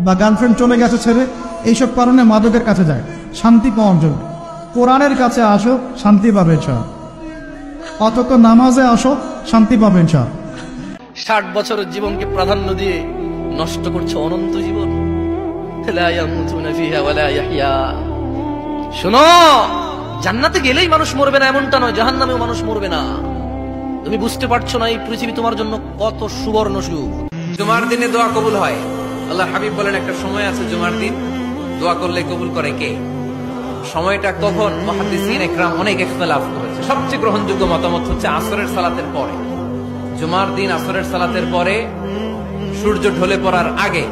বা গার্লফ্রেন্ড চলে গেছে ছেড়ে, এইসব কারণে মাদকের কাছে যায় শান্তি পাওয়ার জন্য। কোরআনের কাছে আসো, শান্তি পাবে ইনশাআল্লাহ। অন্তত নামাজে আসো, শান্তি পাবে ইনশাআল্লাহ। 60 বছরের জীবনকে প্রাধান্য দিয়ে নষ্ট করছে অনন্ত জীবন। লা ইয়ামুতুনা ফিহা ওয়া লা ইয়াহইয়া। শোনো, জান্নাতে গেলেই মানুষ মরবে না এমনটা নয়, জাহান্নামেও মানুষ মরবে না। তুমি বুঝতে পারছো না এই পৃথিবী তোমার জন্য কত সুবর্ণ সুযোগ। জুমার দিনে দোয়া কবুল হয়। আল্লাহ হাবিব বলেন একটা সময় আছে জুমার দিন দোয়া করলে কবুল করে কে? সময়টা কখন? মুহাদ্দিসিন ইকরাম অনেক ইখতিলাফ করেছে। সবচেয়ে গ্রহণযোগ্য মতামত হচ্ছে আসরের সালাতের পরে। জুমার দিন আসরের সালাতের পরে সূর্য ঢলে পড়ার আগে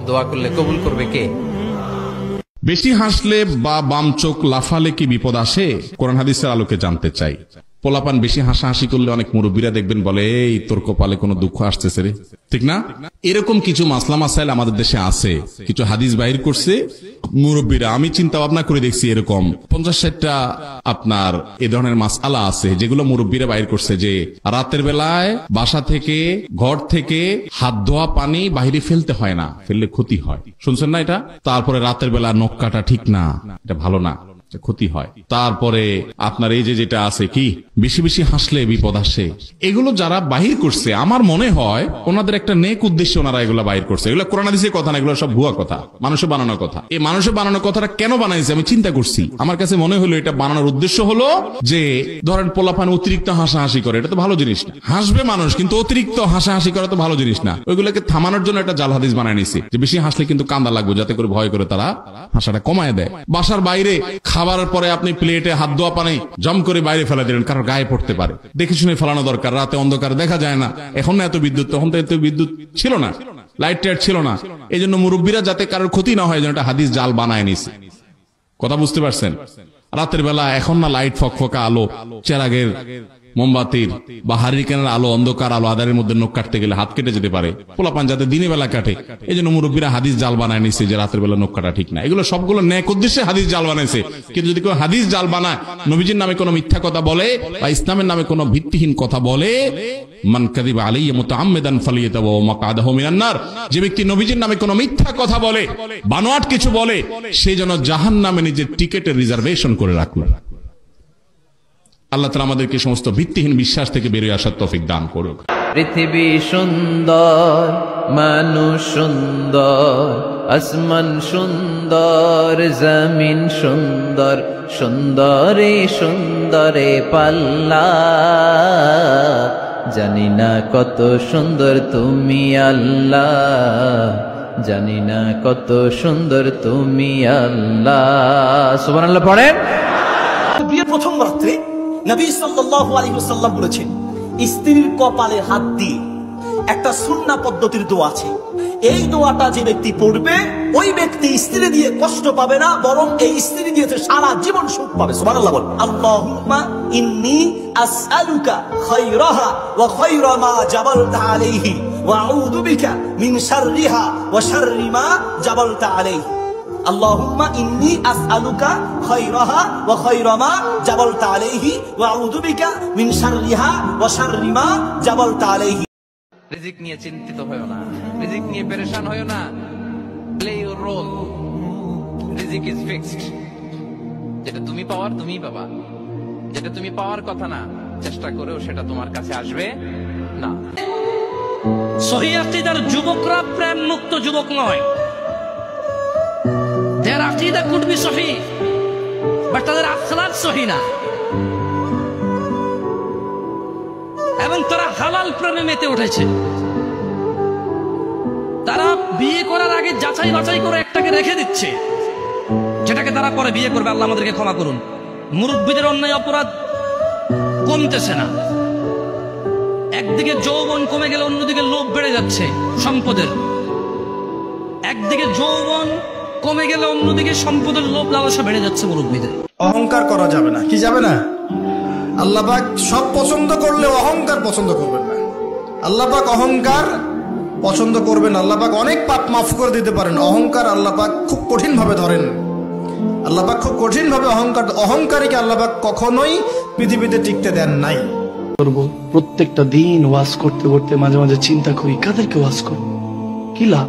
দোয়া করলে কবুল করবে কে? বেশি হাসলে বা বাম চোখ লাফালে কি বিপদ আসে? কোরআন হাদিসের আলোকে জানতে চাই। পোলাপান বেশি হাসাহাসি করলে অনেক মুরব্বীরা দেখবেন বলে, এই তোর কপালে কোনো দুঃখ আসতেছে রে, ঠিক না? এরকম কিছু মাসলা মাসাইল আমাদের দেশে আছে। কিছু হাদিস বাহির করছে মুরব্বীরা, আমি চিন্তা ভাবনা করে দেখছি এরকম 50-60টা আপনার এ ধরনের মাসআলা আছে যেগুলো মুরব্বীরা বাহির করছে, যে রাতের বেলায় বাসা থেকে ঘর থেকে হাত ধোয়া পানি বাহিরে ফেলতে হয় না, ফেললে ক্ষতি হয়। শুনছেন না এটা? তারপরে রাতের বেলা নখ কাটা ঠিক না, এটা ভালো না, ক্ষতি হয়। তারপরে আপনার এই যে যেটা আছে কি বেশি বেশি হাসলে বিপদ আসে, এগুলো যারা বাহির করছে আমার মনে হয় ওনাদের একটা নেক উদ্দেশ্যে ওনারা এগুলো বাহির করছে। এগুলো কোরআন হাদিসের কথা না, এগুলো সব ভুয়া কথা, মানুষে বানানো কথা। এই মানুষে বানানো কথাটা কেন বানাইছে আমি চিন্তা করছি। আমার কাছে মনে হলো এটা বানানোর উদ্দেশ্য হলো যে ধরেন পোলাপান অতিরিক্ত হাসাহাসি করে, এটা তো ভালো জিনিস না। হাসবে মানুষ, কিন্তু অতিরিক্ত হাসাহাসি করা তো ভালো জিনিস না। ওইগুলোকে থামানোর জন্য একটা জাল হাদিস বানায় নিছে যে বেশি হাসলে কিন্তু কান্দা লাগবে, যাতে করে ভয় করে তারা হাসাটা কমায় দেয়। বাসার বাইরে খাবারের পরে আপনি প্লেটে হাত ধোয়া পানি জম করে বাইরে ফেলা দিলেন, কারণ গায়ে পড়তে পারে, দেখে শুনে ফেলানো দরকার। রাতে অন্ধকার দেখা যায় না, এখন না এত বিদ্যুৎ, তখন তো এত বিদ্যুৎ ছিল না, লাইট টাইট ছিল না। এই জন্য মুরব্বীরা যাতে কারোর ক্ষতি না হয় যেন একটা হাদিস জাল বানায় নিছে। কথা বুঝতে পারছেন? রাতের বেলা এখন না লাইট ফকফকা আলো, চেরাগের মোমবাতির বা হারিকেনের আলো, অন্ধকার আলো, আধারের মধ্যে নখ কাটতে গেলে হাত কেটে যেতে পারে। পোলাপান যাতে দিনের বেলা কাটে, এই জন্য মুরব্বীরা হাদিস জাল বানায় নিছে যে রাতের বেলা নখ কাটা ঠিক না। এগুলো সবগুলো ন্যাক উদ্দেশ্যে হাদিস জাল বানাইছে। কিন্তু যদি কেউ হাদিস জাল বানায়, নবীজির নামে কোনো মিথ্যা কথা বলে বা ইসলামের নামে কোনো ভিত্তিহীন কথা বলে, মান কাযিবা আলাইয়া মুতাআম্মিদান ফালিয়াতাবাওয়া মাকআদাহু মিনান নার, যে ব্যক্তি নবীজির নামে কোনো মিথ্যা কথা বলে, বানোয়াট কিছু বলে, সে যেন জাহান্নামে নিজের টিকেটের রিজার্ভেশন করে রাখলো। আল্লাহ তাআলা আমাদেরকে সমস্ত ভিত্তিহীন বিশ্বাস থেকে বেরিয়ে আসার তৌফিক দান করুক। পৃথিবী সুন্দর, মানুষ সুন্দর, আসমান সুন্দর, জমিন সুন্দর, সুন্দরে সুন্দরে পাল্লা। জানি না কত সুন্দর তুমি আল্লাহ, জানি না কত সুন্দর তুমি আল্লাহ। সুবহানাল্লাহ পড়েন। বিয়ের প্রথম রাত্রে নবী সাল্লাল্লাহু আলাইহি ওয়াসাল্লাম বলেছেন, স্ত্রীর কপালে হাত দিয়ে একটা সুন্নাহ পদ্ধতির দোয়া আছে। এই দোয়াটা যে ব্যক্তি পড়বে, ওই ব্যক্তি স্ত্রী দিয়ে কষ্ট পাবে না, বরং এই স্ত্রী দিয়ে সারা জীবন সুখ পাবে। সুবহানাল্লাহ বল। আল্লাহুম্মা ইন্নী আসআলুকা খায়রাহা ওয়া খায়রা মা জাবালতা আলাইহি ওয়া আউযু বিকা মিন শাররিহা ওয়া শাররি মা জাবালতা আলাইহি। আল্লাহুম্মা ইন্নী আসআলুকা খায়রাহা ওয়া খায়রা মা জাবালতা আলাইহি ওয়া আউযু বিকা মিন শাররিহা ওয়া শাররি মা জাবালতা আলাইহি। রিজিক নিয়ে চিন্তিত হয়ো না, রিজিক নিয়ে পেরেশান হয়ো না। প্লে ইওর রোল, রিজিক ইজ ফিক্সড। যেটা তুমি পাওয়ার তুমিই পাবা, যেটা তুমি পাওয়ার কথা না চেষ্টা করেও সেটা তোমার কাছে আসবে না। সহিহ আকীদার যুবকরা প্রেম মুক্ত যুবক নয়। Their aqeedah could be sahih, but তাদের আখলাক সহি না, এবং তারা হালাল প্রেমে মেতে উঠেছে। তারা বিয়ে করার আগে যাচাই বাছাই করে একটাকে রেখে দিচ্ছে, যেটাকে তারা পরে বিয়ে করবে। আল্লাহ আমাদেরকে ক্ষমা করুন। মুরব্বীদের অন্যায় অপরাধ কমতেছে না। একদিকে যৌবন কমে গেলে অন্যদিকে লোভ বেড়ে যাচ্ছে সম্পদের। একদিকে যৌবন কমে গেলে অন্যদিকে সম্পদের লোভ লালসা বেড়ে যাচ্ছে মুরব্বীদের। অহংকার করা যাবে না। কি যাবে না? আল্লাহ পাক সব পছন্দ করলে অহংকার পছন্দ করবেন না। আল্লাহ পাক অহংকার পছন্দ করবেন। আল্লাহ পাক অনেক পাপ মাফ করে দিতে পারেন। অহংকার আল্লাহ পাক খুব কঠিন ভাবে ধরেন। আল্লাহ পাক খুব কঠিন ভাবে অহংকারীকে আল্লাহ পাক কখনোই পৃথিবীতে টিকতে দেন নাই। প্রত্যেকটা দিন ওয়াজ করতে করতে মাঝে মাঝে চিন্তা করি, কাদেরকে ওয়াজ করব, কি লাভ?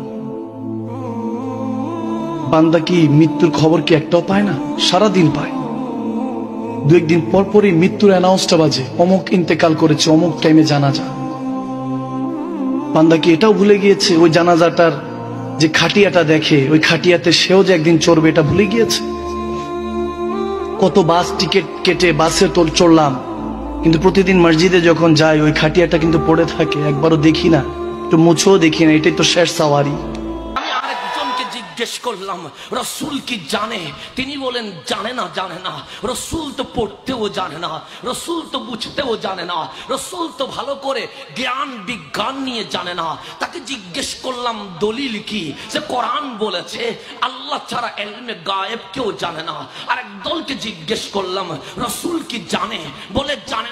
বান্দা কি মৃত্যুর খবর কি একটাও পায় না? সারাদিন পায়। দু একদিন পর পরই মৃত্যুর অ্যানাউন্সটা বাজে, অমুক ইন্তেকাল করেছে, অমুক টাইমে জানাজা। বান্দা কি এটাও ভুলে গিয়েছে ওই জানাজাটার যে খাটিয়াটা দেখে, ওই খাটিয়াতে সেও যে একদিন চড়বে এটা ভুলে গিয়েছে? কত বাস টিকিট কেটে বাসে চড়লাম, কিন্তু প্রতিদিন মসজিদে যখন যাই ওই খাটিয়াটা কিন্তু পড়ে থাকে, একবারও দেখি না, একটু মুছেও দেখি না। এটাই তো শেষ সাওয়ারি। আমি আরেকজনকে জিজ্ঞেস করলাম রসুল কি জানে? তিনি বলেন জানে না। রসুল তো পড়তেও জানে না, রসুল তো বুঝতেও জানে না, রসুল তো ভালো করে জ্ঞান বিজ্ঞান নিয়ে জানে না। তাকে জিজ্ঞেস করলাম দলিল কি? সে কোরআন বলেছে আল্লাহ ছাড়া ইলমে গায়েব কেউ জানে না। আরেক দলকে জিজ্ঞেস করলাম রসুল কি জানে? বলে জানে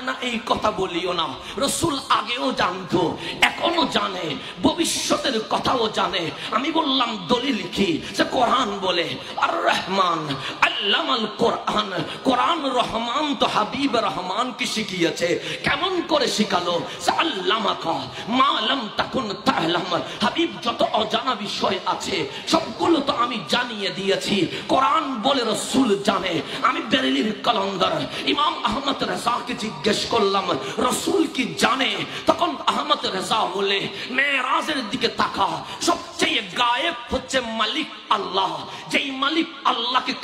না এই কথা বলিও না। রসুল আগেও জানতো, এখনো জানে, ভবিষ্যতের কথাও জানে। আমি বললাম দলিল কি? সে কোরআন বলে আর রহমান আল্লামাল কোরআন, কোরআন রহমান তো হাবিব রহমান কি শিখিয়েছে। কেমন করে শিখালো? সে আল্লামাকা মা লাম তাকুন তা'লাম। হাবিব যত অজানা বিষয় আছে সবগুলো তো আমি জানিয়ে দিয়েছি। কোরআন বলে রসুল জানে। আমি বেরেলির কলন্দর ইমাম আহমদ রেজাকে জিজ্ঞেস করলাম রসুল কি জানে? তখন আহমদ রেজা বলে মেরাজের দিকে তাকা, সবচেয়ে গায়েব হচ্ছে মালিক আল্লাহ। যেই মালিক আল্লাহকে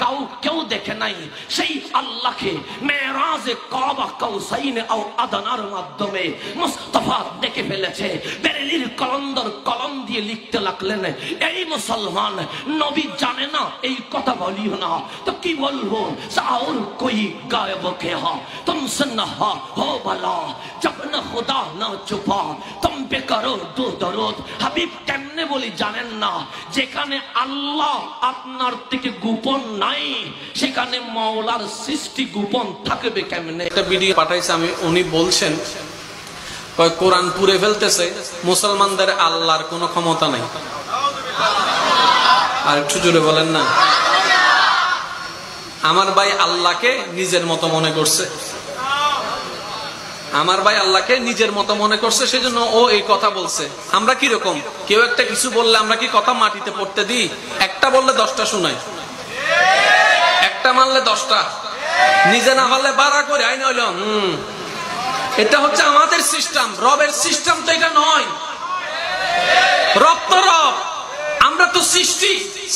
কেউ দেখে নাই, সেই আল্লাহকে মেরাজে কাবা কাউসাইন ও আদনার মাধ্যমে মুস্তাফা দেখে ফেলেছে। বেরেলির কলন্দর কলম দিয়ে লিখতে লাগলেন এই মুসলমান, নবী জানে না এই কথা বলিও না। তো কি বলবো? সাউর কোই গায়েব কে হা তুমসে না হো ভলা, জব না খুদা না চুপা তুম পে করো দো দরুদ। হাবিব কেমনে বলি জানেন না? যেখানে আল্লাহ আপনার থেকে গোপন নাই, সেখানে মাওলার সৃষ্টি গোপন থাকবে কেমনে? একটা ভিডিও পাঠাইছে, উনি বলছেন কোরআন পুড়ে ফেলতেছে, মুসলমানদের আল্লাহর কোনো ক্ষমতা নাই। আর একটু জোরে বলেন না। আমার ভাই আল্লাহকে নিজের মতো মনে করছে, আমার ভাই আল্লাহকে নিজের মতো মনে করছে, সেজন্য ও এই কথা বলছে। আমরা কি রকম? কেউ একটা কিছু বললে আমরা কি কথা মাটিতে পড়তে দিই? একটা বললে 10টা শুনাই, একটা মানলে 10টা, নিজে না পারলে বাড়া করে আইন হইল। এটা হচ্ছে আমাদের সিস্টেম। রবের সিস্টেম তো এটা নয়। রব তো রব, আমরা তো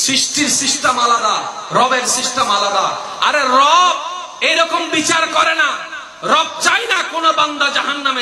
সৃষ্টির সিস্টেম আলাদা, রবের সিস্টেম আলাদা। আরে রব এরকম বিচার করে না। রব চাই না কোন বান্দা জাহান্নামে